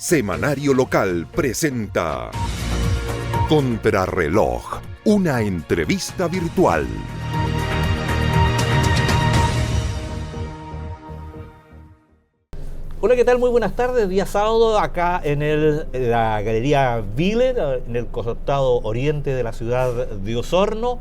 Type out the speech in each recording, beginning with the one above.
Semanario Local presenta Contrarreloj, una entrevista virtual. Hola, ¿qué tal? Muy buenas tardes. Día sábado acá en la Galería Viller, en el costado oriente de la ciudad de Osorno,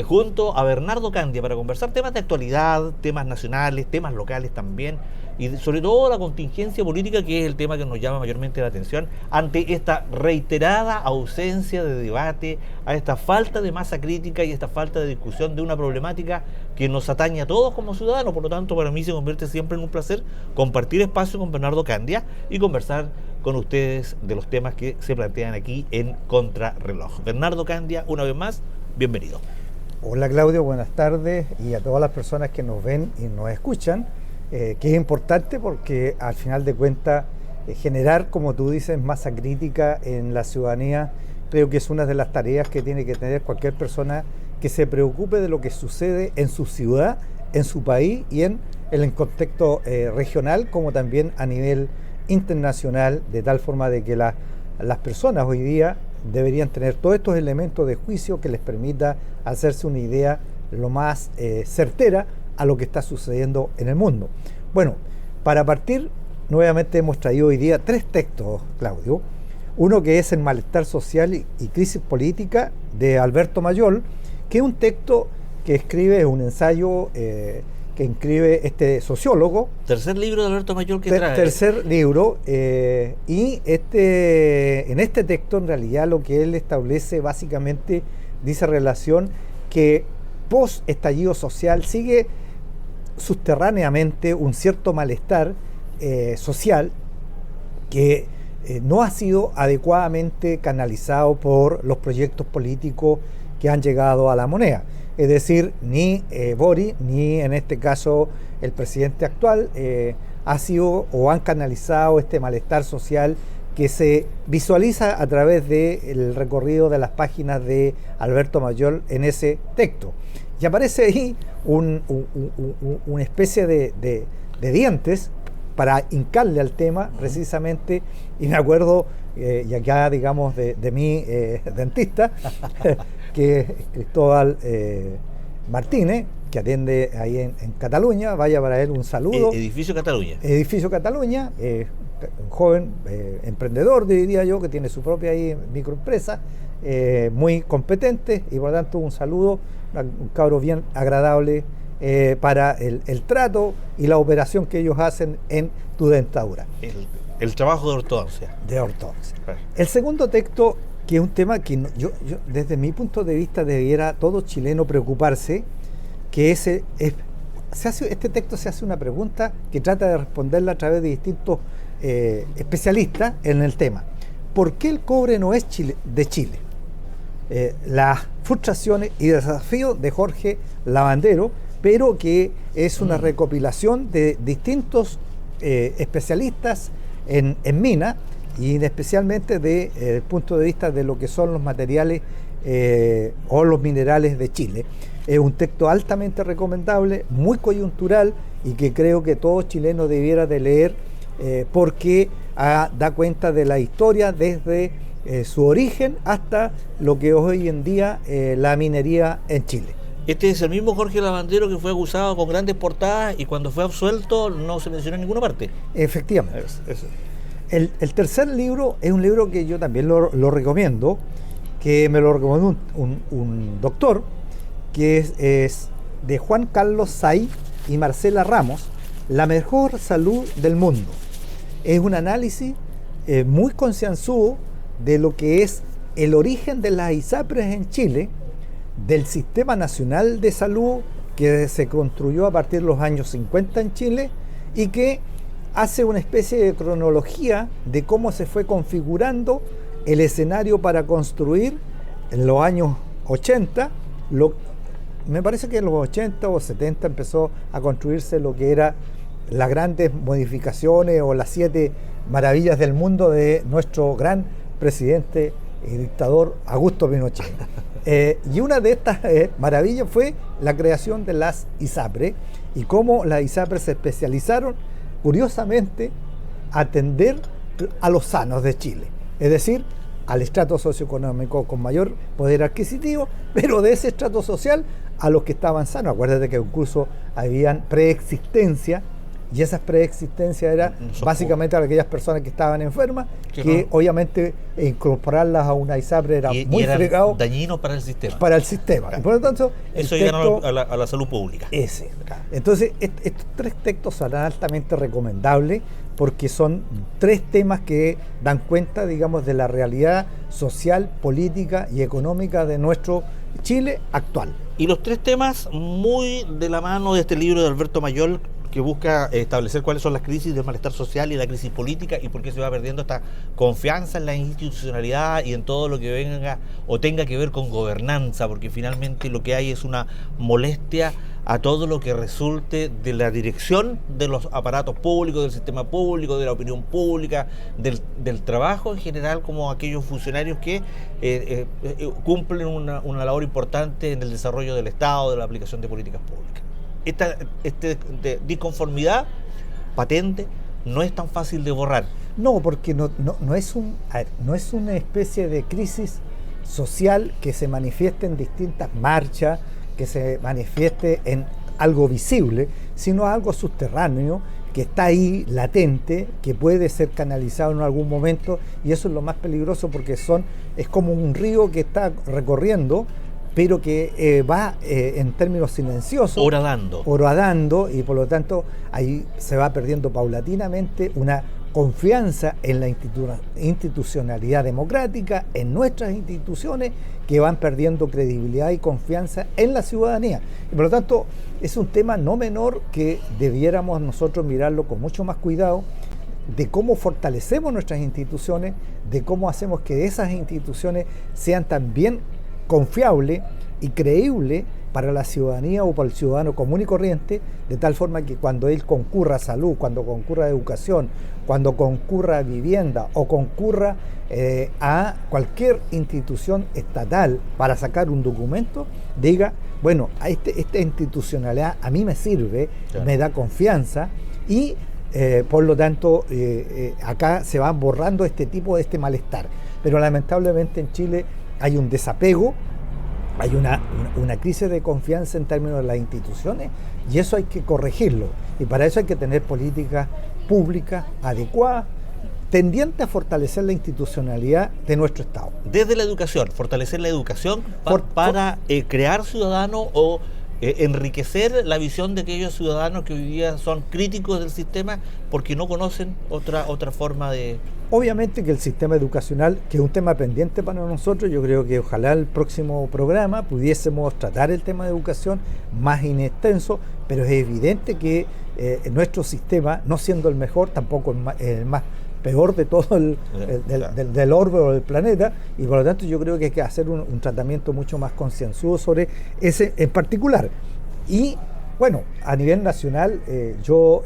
junto a Bernardo Candia para conversar temas de actualidad, temas nacionales, temas locales también, y sobre todo la contingencia política, que es el tema que nos llama mayormente la atención ante esta reiterada ausencia de debate, a esta falta de masa crítica y esta falta de discusión de una problemática que nos atañe a todos como ciudadanos. Por lo tanto, para mí se convierte siempre en un placer compartir espacio con Bernardo Candia y conversar con ustedes de los temas que se plantean aquí en Contrarreloj. Bernardo Candia, una vez más, bienvenido. Hola Claudio, buenas tardes, y a todas las personas que nos ven y nos escuchan, que es importante porque al final de cuentas generar, como tú dices, masa crítica en la ciudadanía, creo que es una de las tareas que tiene que tener cualquier persona que se preocupe de lo que sucede en su ciudad, en su país y en el contexto regional, como también a nivel internacional, de tal forma de que las personas hoy día deberían tener todos estos elementos de juicio que les permita hacerse una idea lo más certera a lo que está sucediendo en el mundo. Bueno, para partir, nuevamente hemos traído hoy día 3 textos, Claudio. Uno que es El malestar social y crisis política, de Alberto Mayol, que es un texto que escribe, es un ensayo que escribe este sociólogo. Tercer libro de Alberto Mayol que trae. Tercer libro, y en este texto en realidad lo que él establece básicamente dice relación que post estallido social sigue subterráneamente un cierto malestar social que no ha sido adecuadamente canalizado por los proyectos políticos que han llegado a la moneda. Es decir, ni Boric, ni en este caso el presidente actual, ha sido o han canalizado este malestar social que se visualiza a través del recorrido de las páginas de Alberto Mayol en ese texto. Y aparece ahí una especie de dientes para hincarle al tema, precisamente, y me acuerdo, y acá digamos de mi dentista, que es Cristóbal Martínez, que atiende ahí en Cataluña. Vaya para él un saludo. Edificio Cataluña. Edificio Cataluña, un joven emprendedor, diría yo, que tiene su propia ahí microempresa, muy competente, y por lo tanto un saludo, un cabro bien agradable para el trato y la operación que ellos hacen en tu dentadura. El trabajo de ortodoncia. De ortodoncia. El segundo texto, que es un tema que yo desde mi punto de vista debiera todo chileno preocuparse, que este texto se hace una pregunta que trata de responderla a través de distintos especialistas en el tema. ¿Por qué el cobre no es de Chile? Las frustraciones y desafíos de Jorge Lavandero, pero que es una recopilación de distintos especialistas en mina, y especialmente desde el punto de vista de lo que son los materiales o los minerales de Chile. Es un texto altamente recomendable, muy coyuntural, y que creo que todo chileno debiera de leer porque da cuenta de la historia desde su origen hasta lo que hoy en día la minería en Chile. Este es el mismo Jorge Lavandero que fue acusado con grandes portadas y cuando fue absuelto no se mencionó en ninguna parte. Efectivamente. El tercer libro es un libro que yo también lo recomiendo, que me lo recomendó un doctor, que es de Juan Carlos Say y Marcela Ramos, La mejor salud del mundo. Es un análisis muy concienzudo de lo que es el origen de las ISAPRES en Chile, del Sistema Nacional de Salud que se construyó a partir de los años 50 en Chile, y que hace una especie de cronología de cómo se fue configurando el escenario para construir en los años 80, me parece que en los 80 o 70 empezó a construirse lo que era las grandes modificaciones o las 7 maravillas del mundo de nuestro gran presidente y dictador Augusto Pinochet. Y una de estas maravillas fue la creación de las ISAPRES, y cómo las ISAPRES se especializaron, curiosamente, a atender a los sanos de Chile, es decir, al estrato socioeconómico con mayor poder adquisitivo, pero de ese estrato social a los que estaban sanos. Acuérdate que incluso habían preexistencia, y esas preexistencias eran básicamente a aquellas personas que estaban enfermas, que obviamente incorporarlas a una ISAPRE era muy fregado. Dañino para el sistema. Para el sistema. Y por lo tanto, eso llegaron a la salud pública. Entonces, estos 3 textos son altamente recomendables porque son 3 temas que dan cuenta, digamos, de la realidad social, política y económica de nuestro Chile actual. Y los 3 temas muy de la mano de este libro de Alberto Mayol, que busca establecer cuáles son las crisis del malestar social y la crisis política y por qué se va perdiendo esta confianza en la institucionalidad y en todo lo que venga o tenga que ver con gobernanza, porque finalmente lo que hay es una molestia a todo lo que resulte de la dirección de los aparatos públicos, del sistema público, de la opinión pública, del trabajo en general, como aquellos funcionarios que cumplen una labor importante en el desarrollo del Estado, de la aplicación de políticas públicas. Esta disconformidad patente no es tan fácil de borrar. No, porque no es no es una especie de crisis social que se manifieste en distintas marchas, que se manifieste en algo visible, sino algo subterráneo que está ahí latente, que puede ser canalizado en algún momento, y eso es lo más peligroso porque es como un río que está recorriendo, pero que va en términos silenciosos, horadando, y por lo tanto ahí se va perdiendo paulatinamente una confianza en la institucionalidad democrática, en nuestras instituciones, que van perdiendo credibilidad y confianza en la ciudadanía. Y por lo tanto es un tema no menor que debiéramos nosotros mirarlo con mucho más cuidado, de cómo fortalecemos nuestras instituciones, de cómo hacemos que esas instituciones sean también confiable y creíble para la ciudadanía o para el ciudadano común y corriente, de tal forma que cuando él concurra a salud, cuando concurra a educación, cuando concurra a vivienda o concurra a cualquier institución estatal para sacar un documento, diga, bueno, esta institucionalidad a mí me sirve, claro, me da confianza y por lo tanto acá se va borrando este malestar. Pero lamentablemente en Chile hay un desapego, hay una crisis de confianza en términos de las instituciones, y eso hay que corregirlo, y para eso hay que tener políticas públicas adecuadas tendientes a fortalecer la institucionalidad de nuestro Estado. Desde la educación, fortalecer la educación para crear ciudadanos o enriquecer la visión de aquellos ciudadanos que hoy día son críticos del sistema porque no conocen otra forma de... Obviamente que el sistema educacional, que es un tema pendiente para nosotros, yo creo que ojalá el próximo programa pudiésemos tratar el tema de educación más inextenso, pero es evidente que nuestro sistema, no siendo el mejor, tampoco el más peor de todo del orbe o del planeta, y por lo tanto yo creo que hay que hacer un tratamiento mucho más concienzudo sobre ese en particular. Y bueno, a nivel nacional yo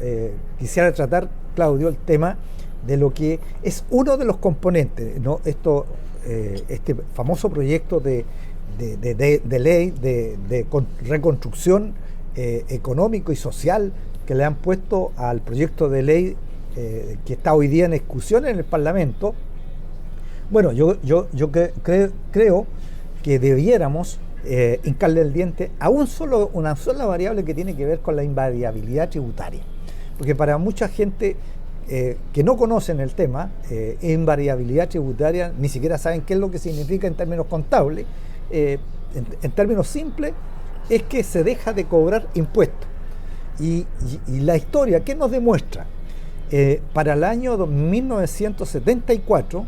quisiera tratar, Claudio, el tema de lo que es uno de los componentes, ¿no? Este famoso proyecto de ley de reconstrucción económico y social que le han puesto al proyecto de ley que está hoy día en discusión en el Parlamento. Bueno, yo creo que debiéramos hincarle el diente a una sola variable que tiene que ver con la invariabilidad tributaria, porque para mucha gente que no conocen el tema, invariabilidad tributaria, ni siquiera saben qué es lo que significa en términos contables. En términos simples, es que se deja de cobrar impuestos. Y la historia, ¿qué nos demuestra? Para el año 1974,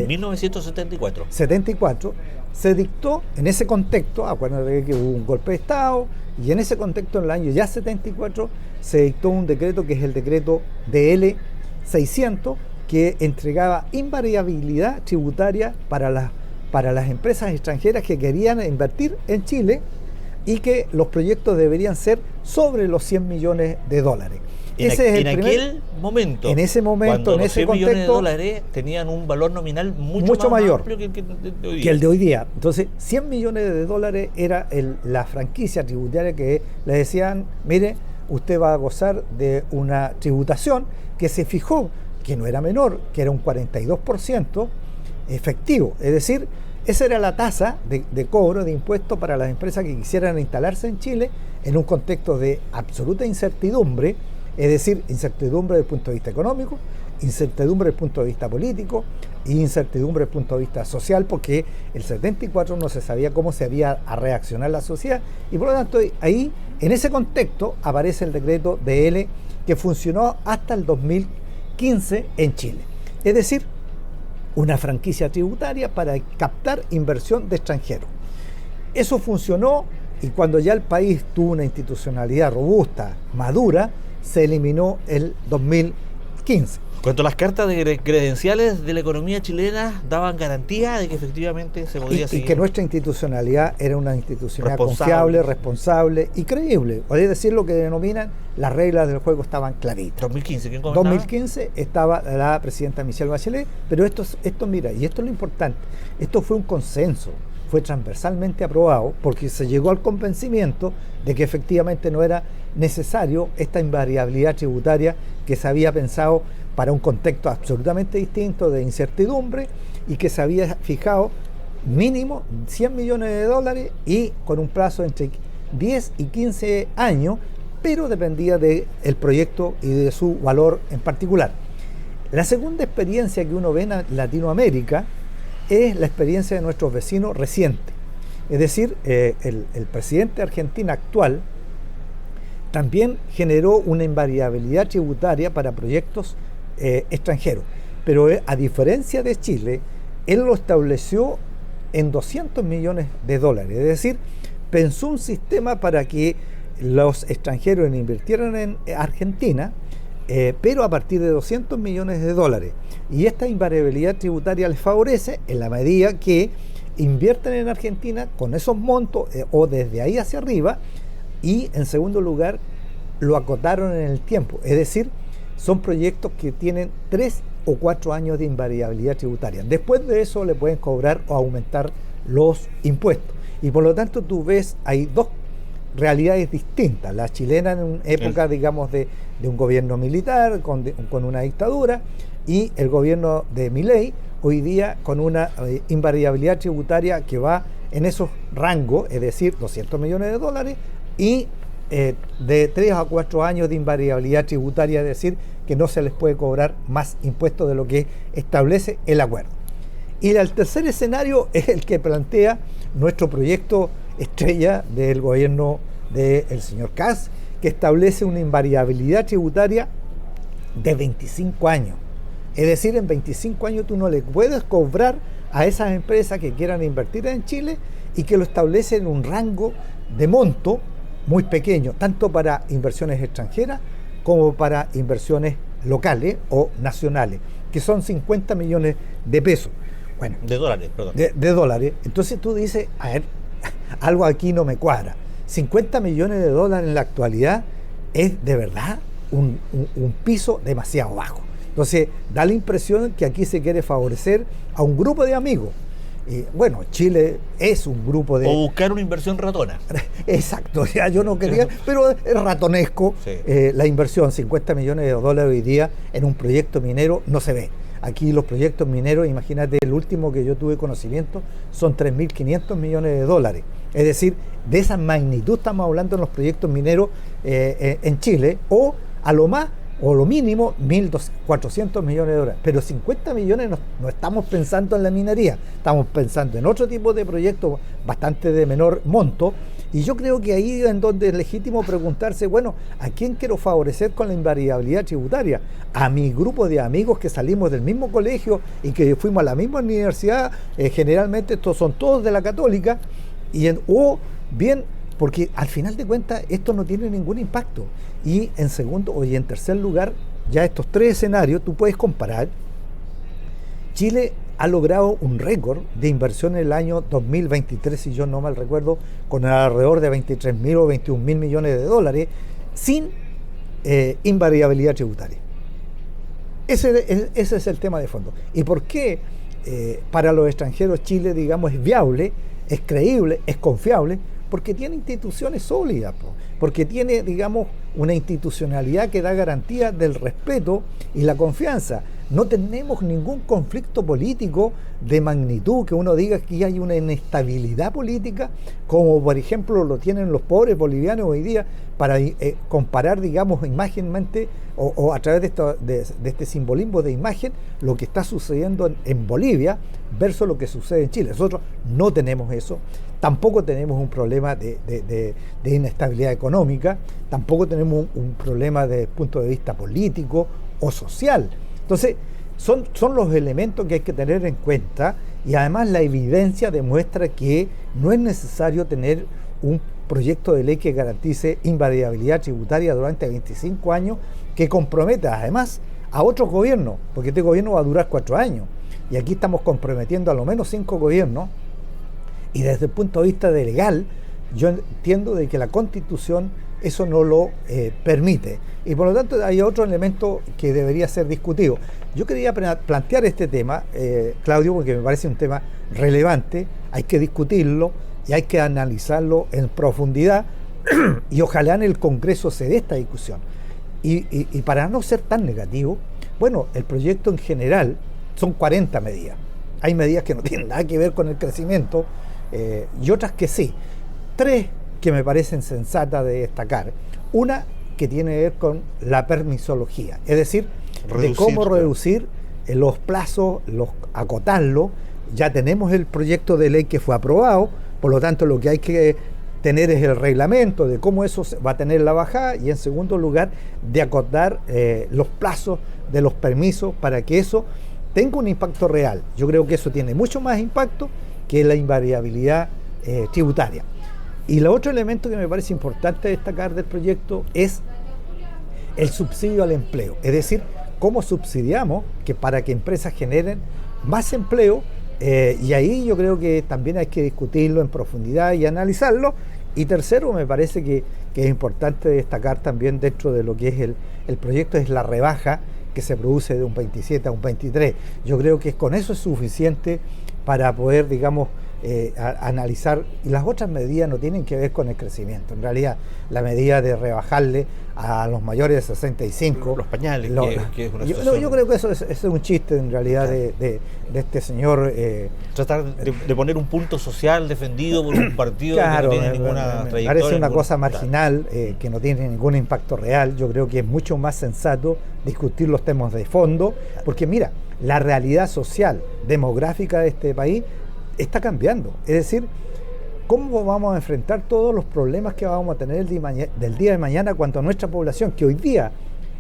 1974, se dictó en ese contexto, acuérdense que hubo un golpe de Estado, y en ese contexto, en el año ya 74, se dictó un decreto que es el decreto DL 600, que entregaba invariabilidad tributaria para las empresas extranjeras que querían invertir en Chile y que los proyectos deberían ser sobre los 100 millones de dólares. En aquel momento, en ese cuando en los ese 100 contexto, millones de dólares tenían un valor nominal mucho más mayor amplio que el de hoy día. Entonces, 100 millones de dólares era la franquicia tributaria que le decían, mire, usted va a gozar de una tributación que se fijó que no era menor, que era un 42% efectivo. Es decir, esa era la tasa de cobro de impuestos para las empresas que quisieran instalarse en Chile en un contexto de absoluta incertidumbre, es decir, incertidumbre desde el punto de vista económico, incertidumbre desde el punto de vista político e incertidumbre desde el punto de vista social, porque el 74 no se sabía cómo se había a reaccionar la sociedad, y por lo tanto ahí, en ese contexto, aparece el decreto DL que funcionó hasta el 2015 en Chile. Es decir, una franquicia tributaria para captar inversión de extranjeros. Eso funcionó, y cuando ya el país tuvo una institucionalidad robusta, madura, se eliminó el 2015. Cuando las cartas de credenciales de la economía chilena daban garantía de que efectivamente se podía seguir. Y que nuestra institucionalidad era una institucionalidad confiable, responsable y creíble. Es decir, lo que denominan las reglas del juego estaban claritas. 2015, ¿quién comentaba? 2015 estaba la presidenta Michelle Bachelet, pero esto mira, y esto es lo importante, esto fue un consenso, fue transversalmente aprobado, porque se llegó al convencimiento de que efectivamente no era necesario esta invariabilidad tributaria que se había pensado para un contexto absolutamente distinto de incertidumbre, y que se había fijado mínimo 100 millones de dólares y con un plazo entre 10 y 15 años, pero dependía del proyecto y de su valor en particular. La segunda experiencia que uno ve en Latinoamérica es la experiencia de nuestros vecinos recientes. Es decir, el presidente de Argentina actual también generó una invariabilidad tributaria para proyectos extranjeros, pero a diferencia de Chile, él lo estableció en 200 millones de dólares, es decir, pensó un sistema para que los extranjeros invirtieran en Argentina, pero a partir de 200 millones de dólares, y esta invariabilidad tributaria les favorece en la medida que invierten en Argentina con esos montos o desde ahí hacia arriba, y en segundo lugar lo acotaron en el tiempo, es decir, son proyectos que tienen 3 o 4 años de invariabilidad tributaria. Después de eso le pueden cobrar o aumentar los impuestos. Y por lo tanto tú ves, hay dos realidades distintas. La chilena en época, digamos, de un gobierno militar, con una dictadura, y el gobierno de Milei, hoy día con una invariabilidad tributaria que va en esos rangos, es decir, 200 millones de dólares, y de 3 a 4 años de invariabilidad tributaria, es decir, que no se les puede cobrar más impuestos de lo que establece el acuerdo. Y el tercer escenario es el que plantea nuestro proyecto estrella del gobierno del señor Kast, que establece una invariabilidad tributaria de 25 años. Es decir, en 25 años tú no le puedes cobrar a esas empresas que quieran invertir en Chile, y que lo establece en un rango de monto muy pequeño, tanto para inversiones extranjeras como para inversiones locales o nacionales, que son 50 millones de pesos. Bueno, de dólares, perdón. De dólares. Entonces tú dices, a ver, algo aquí no me cuadra. 50 millones de dólares en la actualidad es de verdad un piso demasiado bajo. Entonces da la impresión que aquí se quiere favorecer a un grupo de amigos. Bueno, Chile es un grupo de... O buscar una inversión ratona. Exacto, ya yo no quería, pero es ratonesco. Sí. La inversión, 50 millones de dólares hoy día en un proyecto minero no se ve. Aquí los proyectos mineros, imagínate, el último que yo tuve conocimiento son 3.500 millones de dólares. Es decir, de esa magnitud estamos hablando en los proyectos mineros en Chile, o a lo más, o lo mínimo, 1.400 millones de dólares. Pero 50 millones no estamos pensando en la minería, estamos pensando en otro tipo de proyectos bastante de menor monto. Y yo creo que ahí es en donde es legítimo preguntarse, bueno, ¿a quién quiero favorecer con la invariabilidad tributaria? ¿A mi grupo de amigos que salimos del mismo colegio y que fuimos a la misma universidad? Generalmente estos son todos de la Católica, o bien, porque al final de cuentas esto no tiene ningún impacto. Y en segundo y en tercer lugar, ya estos tres escenarios tú puedes comparar. Chile ha logrado un récord de inversión en el año 2023, si yo no mal recuerdo, con alrededor de 23.000 o 21.000 millones de dólares sin invariabilidad tributaria. Ese es el tema de fondo. ¿Y por qué para los extranjeros Chile, digamos, es viable, es creíble, es confiable? Porque tiene instituciones sólidas, porque tiene, digamos, una institucionalidad que da garantía del respeto y la confianza. no tenemos ningún conflicto político de magnitud que uno diga que hay una inestabilidad política, como por ejemplo lo tienen los pobres bolivianos hoy día, para comparar, digamos, imágenmente o a través de este simbolismo de imagen, lo que está sucediendo en Bolivia versus lo que sucede en Chile. Nosotros no tenemos eso, tampoco tenemos un problema de inestabilidad económica, tampoco tenemos un problema desde el punto de vista político o social. Entonces, son los elementos que hay que tener en cuenta, y además la evidencia demuestra que no es necesario tener un proyecto de ley que garantice invariabilidad tributaria durante 25 años, que comprometa además a otros gobiernos, porque este gobierno va a durar 4 años, y aquí estamos comprometiendo a lo menos 5 gobiernos, y desde el punto de vista de legal, yo entiendo de que la Constitución eso no lo permite, y por lo tanto hay otro elemento que debería ser discutido. Yo quería plantear este tema, Claudio, porque me parece un tema relevante, hay que discutirlo y hay que analizarlo en profundidad, y ojalá en el Congreso se dé esta discusión. Y para no ser tan negativo, bueno, el proyecto en general son 40 medidas. Hay medidas que no tienen nada que ver con el crecimiento, y otras que sí. 3 que me parecen sensatas de destacar. Una que tiene que ver con la permisología, es decir, de cómo reducir los plazos, acotarlos. Ya tenemos el proyecto de ley que fue aprobado, por lo tanto lo que hay que tener es el reglamento de cómo eso va a tener la bajada, y en segundo lugar de acotar los plazos de los permisos para que eso tenga un impacto real. Yo creo que eso tiene mucho más impacto que la invariabilidad tributaria. Y el otro elemento que me parece importante destacar del proyecto es el subsidio al empleo, es decir, cómo subsidiamos para que empresas generen más empleo, y ahí yo creo que también hay que discutirlo en profundidad y analizarlo. Y tercero, me parece que es importante destacar también dentro de lo que es el proyecto, es la rebaja que se produce de un 27 a un 23. Yo creo que con eso es suficiente para poder, digamos, analizar, y las otras medidas no tienen que ver con el crecimiento. En realidad, la medida de rebajarle a los mayores de 65 los pañales, que es una yo creo que eso es un chiste en realidad de este señor. Tratar de poner un punto social defendido por un partido, claro, que no tiene ninguna trayectoria. Parece una cosa marginal, que no tiene ningún impacto real. Yo creo que es mucho más sensato discutir los temas de fondo, porque mira, la realidad social, demográfica de este país está cambiando. Es decir, ¿cómo vamos a enfrentar todos los problemas que vamos a tener del día de mañana cuando nuestra población, que hoy día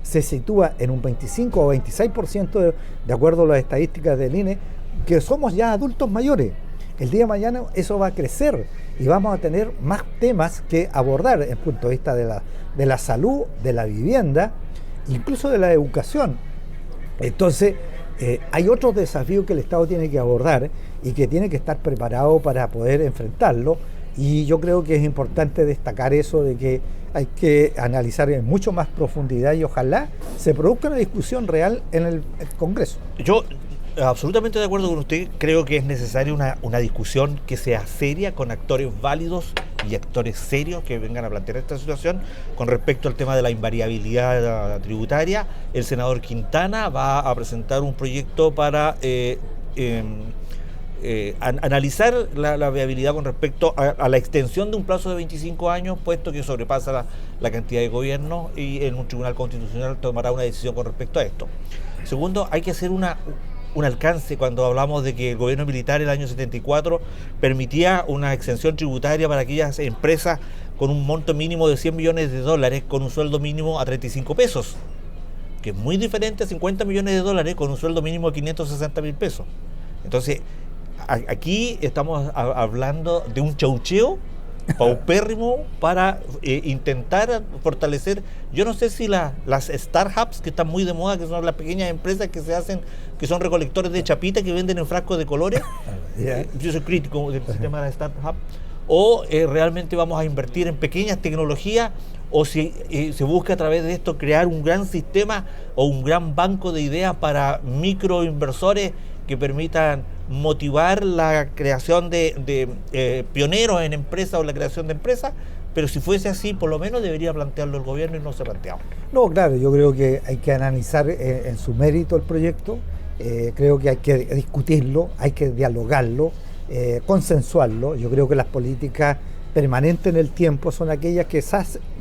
se sitúa en un 25 o 26% de acuerdo a las estadísticas del INE, que somos ya adultos mayores? El día de mañana eso va a crecer y vamos a tener más temas que abordar desde el punto de vista de la salud, de la vivienda, incluso de la educación. Entonces, hay otros desafíos que el Estado tiene que abordar y que tiene que estar preparado para poder enfrentarlo, y yo creo que es importante destacar eso de que hay que analizar en mucho más profundidad, y ojalá se produzca una discusión real en el Congreso. Yo absolutamente de acuerdo con usted, creo que es necesaria una discusión que sea seria, con actores válidos y actores serios que vengan a plantear esta situación. Con respecto al tema de la invariabilidad tributaria, el senador Quintana va a presentar un proyecto para analizar la viabilidad con respecto a la extensión de un plazo de 25 años, puesto que sobrepasa la cantidad de gobierno, y en un tribunal constitucional tomará una decisión con respecto a esto. Segundo, hay que hacer un alcance cuando hablamos de que el gobierno militar el año 74 permitía una exención tributaria para aquellas empresas con un monto mínimo de $100 millones con un sueldo mínimo a 35 pesos, que es muy diferente a $50 millones con un sueldo mínimo de 560 mil pesos. Entonces, aquí estamos hablando de un chaucheo paupérrimo para intentar fortalecer. Yo no sé si las startups que están muy de moda, que son las pequeñas empresas que se hacen, que son recolectores de chapita que venden en frascos de colores. Yo soy crítico del sistema de las startups. O realmente vamos a invertir en pequeñas tecnologías, o si se busca a través de esto crear un gran sistema o un gran banco de ideas para microinversores que permitan motivar la creación de pioneros en empresas o la creación de empresas. Pero si fuese así, por lo menos debería plantearlo el gobierno, y no se ha planteado. No, claro, yo creo que hay que analizar en su mérito el proyecto, creo que hay que discutirlo, hay que dialogarlo, consensuarlo. Yo creo que las políticas permanentes en el tiempo son aquellas que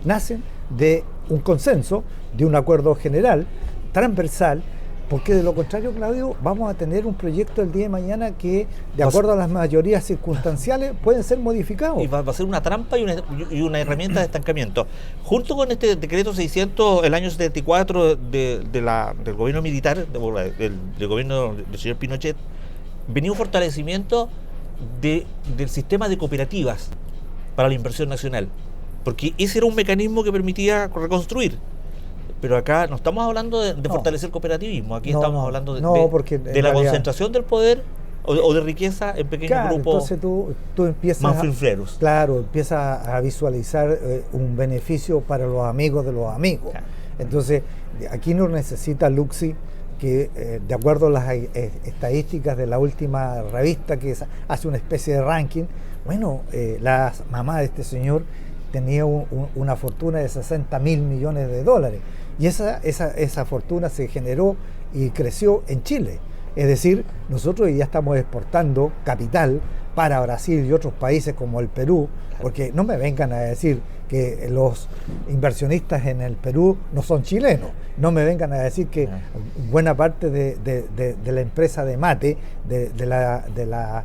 nacen de un consenso, de un acuerdo general, transversal, porque de lo contrario, Claudio, vamos a tener un proyecto el día de mañana que, de acuerdo a las mayorías circunstanciales, pueden ser modificados. Y va a ser una trampa y una herramienta de estancamiento. Junto con este decreto 600, el año 74 del gobierno militar, del gobierno del señor Pinochet, venía un fortalecimiento del sistema de cooperativas para la inversión nacional, porque ese era un mecanismo que permitía reconstruir. Pero acá no estamos hablando de fortalecer cooperativismo, aquí estamos hablando de la concentración del poder o de riqueza en pequeños grupos. Entonces tú empiezas manfrinfleros. Claro, empiezas a visualizar un beneficio para los amigos de los amigos. Claro. Entonces, aquí no necesita Luxi que, de acuerdo a las estadísticas de la última revista que hace una especie de ranking, bueno, la mamá de este señor tenía una fortuna de 60.000 millones de dólares. Y esa fortuna se generó y creció en Chile. Es decir, nosotros ya estamos exportando capital para Brasil y otros países como el Perú, porque no me vengan a decir que los inversionistas en el Perú no son chilenos, no me vengan a decir que buena parte de la empresa de mate, de la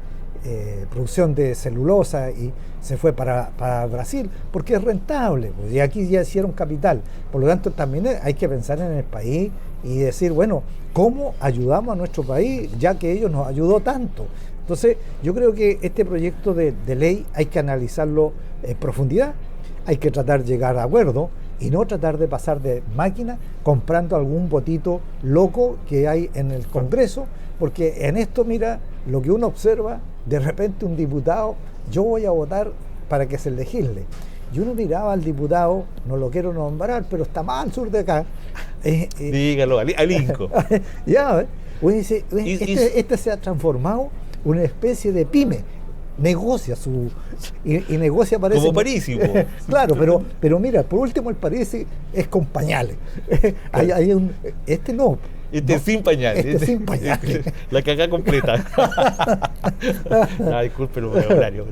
producción de celulosa y se fue para Brasil porque es rentable, pues, y aquí ya hicieron capital. Por lo tanto, también hay que pensar en el país y decir, bueno, ¿cómo ayudamos a nuestro país ya que ellos nos ayudó tanto? Entonces, yo creo que este proyecto de ley hay que analizarlo en profundidad, hay que tratar de llegar a acuerdo y no tratar de pasar de máquina comprando algún votito loco que hay en el Congreso, porque en esto, mira, lo que uno observa, de repente un diputado, yo voy a votar para que se legisle. Y uno miraba al diputado, no lo quiero nombrar, pero está más al sur de acá. Dígalo, al Inco. Ya, uno dice, este se ha transformado en una especie de pyme. Negocia y negocia, parece como Parisi. Claro, pero mira, por último el Parisi es con pañales. Este no. Este es sin pañales. Este sin pañales. La cagada completa. Disculpe el vocabulario.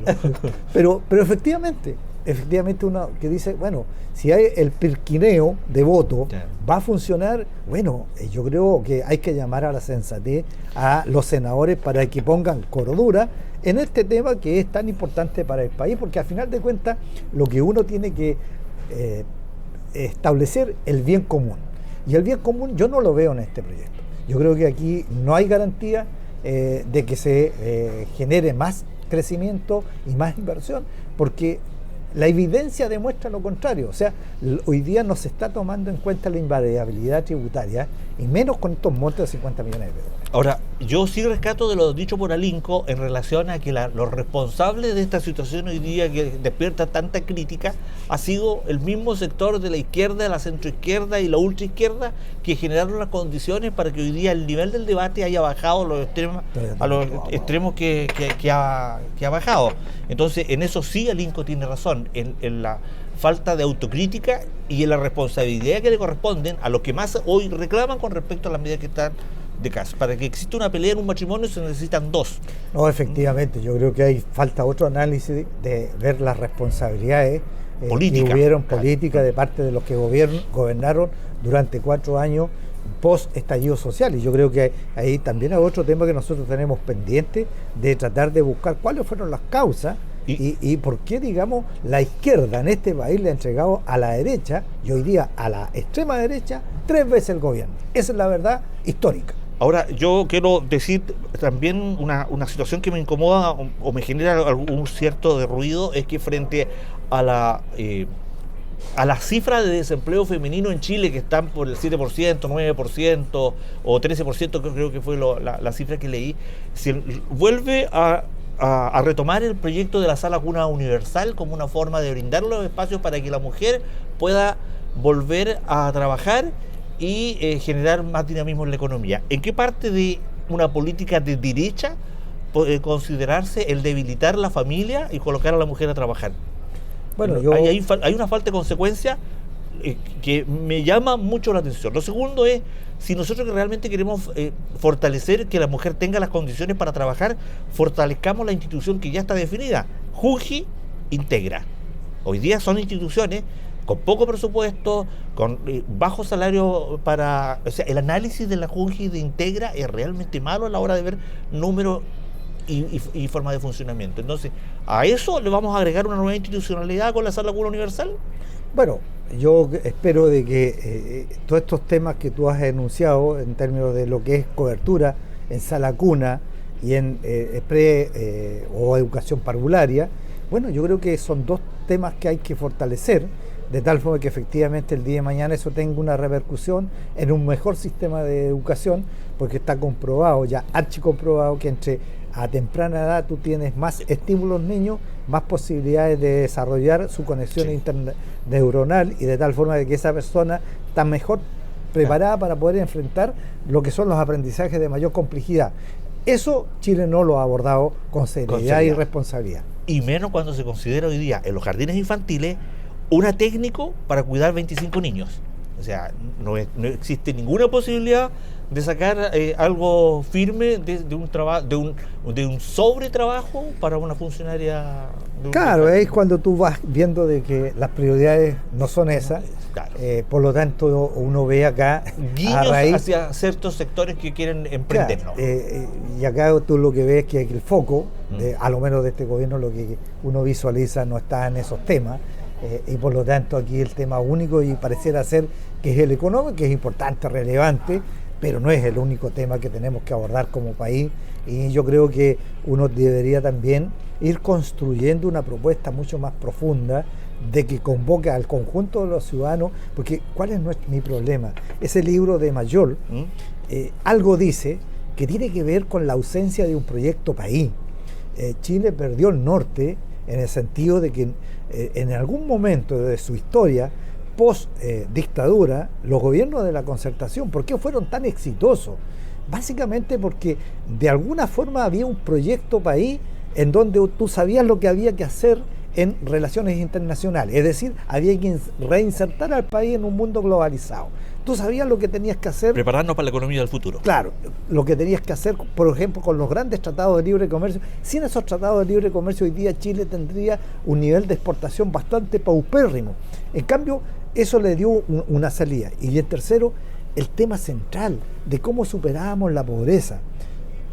Pero efectivamente uno que dice, bueno, si hay el pirquineo de voto, va a funcionar. Bueno, yo creo que hay que llamar a la sensatez a los senadores para que pongan cordura en este tema que es tan importante para el país, porque al final de cuentas lo que uno tiene que establecer el bien común. Y el bien común yo no lo veo en este proyecto. Yo creo que aquí no hay garantía de que se genere más crecimiento y más inversión, porque la evidencia demuestra lo contrario. O sea, hoy día no se está tomando en cuenta la invariabilidad tributaria, y menos con estos montos de 50 millones de pesos. Ahora, yo sí rescato de lo dicho por Alinco en relación a que los responsables de esta situación hoy día que despierta tanta crítica ha sido el mismo sector de la izquierda, la centroizquierda y la ultraizquierda, que generaron las condiciones para que hoy día el nivel del debate haya bajado a los extremos que ha bajado. Entonces, en eso sí Alinco tiene razón, en la falta de autocrítica y en la responsabilidad que le corresponden a los que más hoy reclaman con respecto a las medidas que están de casa. Para que exista una pelea en un matrimonio se necesitan dos. No, efectivamente, yo creo que falta otro análisis de ver las responsabilidades que hubieron políticas de parte de los que gobernaron durante 4 años post estallido social, y yo creo que ahí también hay otro tema que nosotros tenemos pendiente de tratar de buscar cuáles fueron las causas y por qué, digamos, la izquierda en este país le ha entregado a la derecha, y hoy día a la extrema derecha, 3 veces el gobierno. Esa es la verdad histórica. Ahora, yo quiero decir también una situación que me incomoda o me genera algún cierto de ruido, es que frente a la cifra de desempleo femenino en Chile, que están por el 7%, 9% o 13%, creo que fue la cifra que leí, se vuelve a retomar el proyecto de la Sala Cuna Universal como una forma de brindar los espacios para que la mujer pueda volver a trabajar y generar más dinamismo en la economía. ¿En qué parte de una política de derecha puede considerarse el debilitar la familia y colocar a la mujer a trabajar? Bueno, hay una falta de consecuencia que me llama mucho la atención. Lo segundo es, si nosotros realmente queremos fortalecer que la mujer tenga las condiciones para trabajar, fortalezcamos la institución que ya está definida. Junji integra. Hoy día son instituciones con poco presupuesto, con bajo salario para... O sea, el análisis de la Junji de integra es realmente malo a la hora de ver números y forma de funcionamiento. Entonces, ¿a eso le vamos a agregar una nueva institucionalidad con la Sala Cuna Universal? Bueno, yo espero de que todos estos temas que tú has enunciado en términos de lo que es cobertura en sala cuna y en o educación parvularia, bueno, yo creo que son dos temas que hay que fortalecer, de tal forma que efectivamente el día de mañana eso tenga una repercusión en un mejor sistema de educación, porque está comprobado, ya archicomprobado, que a temprana edad tú tienes más estímulos niños, más posibilidades de desarrollar su conexión interneuronal, y de tal forma de que esa persona está mejor preparada para poder enfrentar lo que son los aprendizajes de mayor complejidad. Eso Chile no lo ha abordado con seriedad y responsabilidad. Y menos cuando se considera hoy día en los jardines infantiles una técnico para cuidar 25 niños. O sea, no existe ninguna posibilidad de sacar algo firme de un trabajo, de un sobretrabajo para una funcionaria. Claro, es cuando tú vas viendo de que las prioridades no son esas. Claro. Por lo tanto, uno ve acá guiños hacia ciertos sectores que quieren emprender. Claro, y acá tú lo que ves es que el foco, a lo menos de este gobierno, lo que uno visualiza no está en esos temas. Y por lo tanto aquí el tema único, y pareciera ser que es el económico, que es importante, relevante, pero no es el único tema que tenemos que abordar como país. Y yo creo que uno debería también ir construyendo una propuesta mucho más profunda, de que convoque al conjunto de los ciudadanos, porque ¿cuál es mi problema? Ese libro de Mayol algo dice que tiene que ver con la ausencia de un proyecto país. Chile perdió el norte en el sentido de que en algún momento de su historia, post dictadura, los gobiernos de la concertación, ¿por qué fueron tan exitosos? Básicamente porque de alguna forma había un proyecto país en donde tú sabías lo que había que hacer en relaciones internacionales, es decir, había que reinsertar al país en un mundo globalizado. Tú sabías lo que tenías que hacer. Prepararnos para la economía del futuro. Claro, lo que tenías que hacer, por ejemplo, con los grandes tratados de libre comercio. Sin esos tratados de libre comercio, hoy día Chile tendría un nivel de exportación bastante paupérrimo. En cambio, eso le dio una salida. Y el tercero, el tema central de cómo superábamos la pobreza.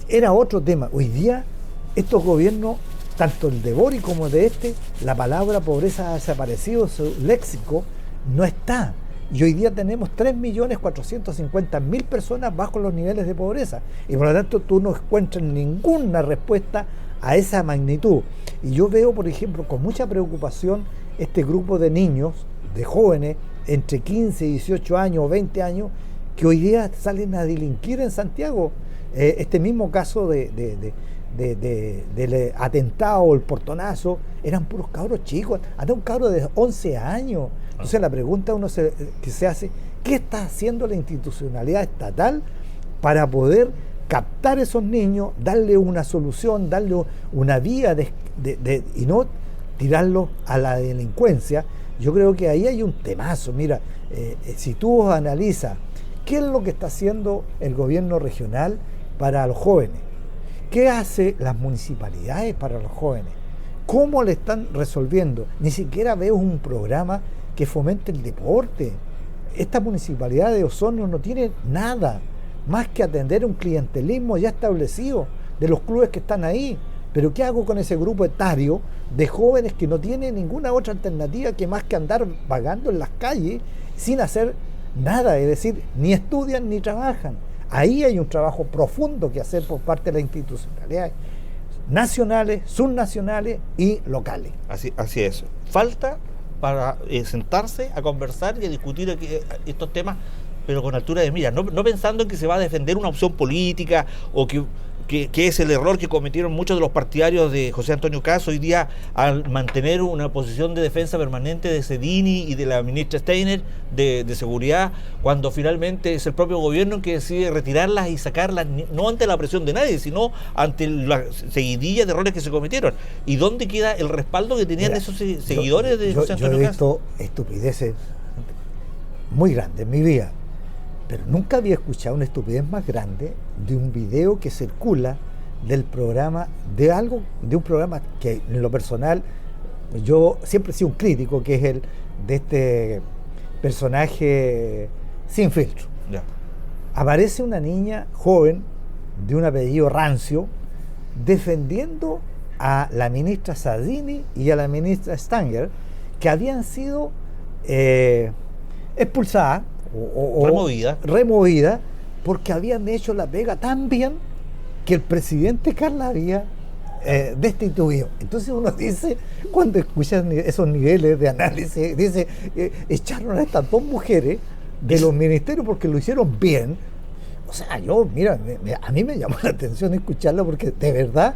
Era otro tema. Hoy día, estos gobiernos, tanto el de Boric como de la palabra pobreza ha desaparecido, su léxico no está. Y hoy día tenemos 3.450.000 personas bajo los niveles de pobreza. Y por lo tanto tú no encuentras ninguna respuesta a esa magnitud. Y yo veo, por ejemplo, con mucha preocupación este grupo de niños, de jóvenes, entre 15 y 18 años o 20 años, que hoy día salen a delinquir en Santiago. Este mismo caso del atentado o el portonazo, eran puros cabros chicos, hasta un cabro de 11 años. Entonces la pregunta que se hace, ¿qué está haciendo la institucionalidad estatal para poder captar esos niños, darle una solución, darle una vía y no tirarlos a la delincuencia? Yo creo que ahí hay un temazo. Mira, si tú analizas qué es lo que está haciendo el gobierno regional para los jóvenes, ¿qué hace las municipalidades para los jóvenes? ¿Cómo le están resolviendo? Ni siquiera veo un programa que fomente el deporte. Esta municipalidad de Osorno no tiene nada más que atender un clientelismo ya establecido de los clubes que están ahí. Pero ¿qué hago con ese grupo etario de jóvenes que no tienen ninguna otra alternativa que más que andar vagando en las calles sin hacer nada? Es decir, ni estudian ni trabajan. Ahí hay un trabajo profundo que hacer por parte de las institucionalidades nacionales, subnacionales y locales. Así es. Falta para sentarse a conversar y a discutir estos temas, pero con altura de mira, no pensando en que se va a defender una opción política o que es el error que cometieron muchos de los partidarios de José Antonio Caz hoy día al mantener una posición de defensa permanente de Cedini y de la ministra Steiner de seguridad, cuando finalmente es el propio gobierno que decide retirarlas y sacarlas, no ante la presión de nadie, sino ante la seguidilla de errores que se cometieron. ¿Y dónde queda el respaldo que tenían esos seguidores de José Antonio Caz? Yo he visto estupideces muy grande en mi vida, pero nunca había escuchado una estupidez más grande de un video que circula del programa, de un programa que en lo personal yo siempre he sido un crítico, que es el de este personaje Sin Filtro. Ya. Aparece una niña joven de un apellido rancio defendiendo a la ministra Sardini y a la ministra Stanger, que habían sido expulsadas o removidas porque habían hecho la pega tan bien que el presidente Carla había destituido. Entonces uno dice, cuando escuchas esos niveles de análisis, dice, echaron a estas dos mujeres de los ministerios porque lo hicieron bien. O sea, mira, a mí me llamó la atención escucharlo, porque de verdad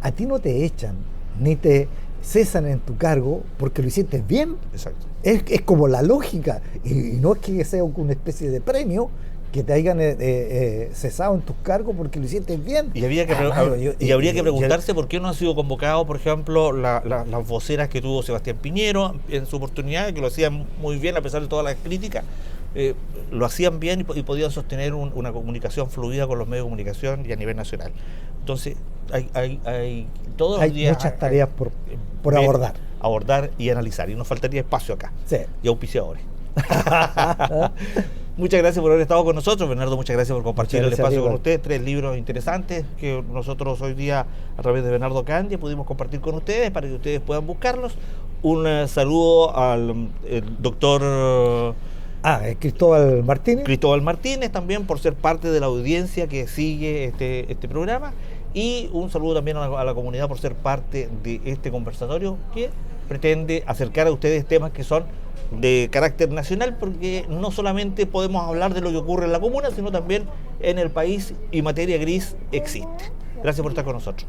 a ti no te echan ni te cesan en tu cargo porque lo hiciste bien. Exacto. Es como la lógica, y no es que sea una especie de premio que te hayan cesado en tus cargos porque lo hiciste bien. Y habría que preguntarse por qué no han sido convocados, por ejemplo, las voceras que tuvo Sebastián Piñero en su oportunidad, que lo hacían muy bien a pesar de todas las críticas. Lo hacían bien y podían sostener una comunicación fluida con los medios de comunicación y a nivel nacional. Entonces, hay todos los días muchas tareas por abordar y analizar, y nos faltaría espacio acá. Sí. Y auspiciadores. Muchas gracias por haber estado con nosotros, Bernardo. Muchas gracias por compartir el espacio con usted. 3 libros interesantes que nosotros hoy día, a través de Bernardo Candia, pudimos compartir con ustedes para que ustedes puedan buscarlos. Un saludo al doctor Cristóbal Martínez. Cristóbal Martínez también, por ser parte de la audiencia que sigue este programa, y un saludo también a la comunidad por ser parte de este conversatorio que pretende acercar a ustedes temas que son de carácter nacional, porque no solamente podemos hablar de lo que ocurre en la comuna, sino también en el país, y materia gris existe. Gracias por estar con nosotros.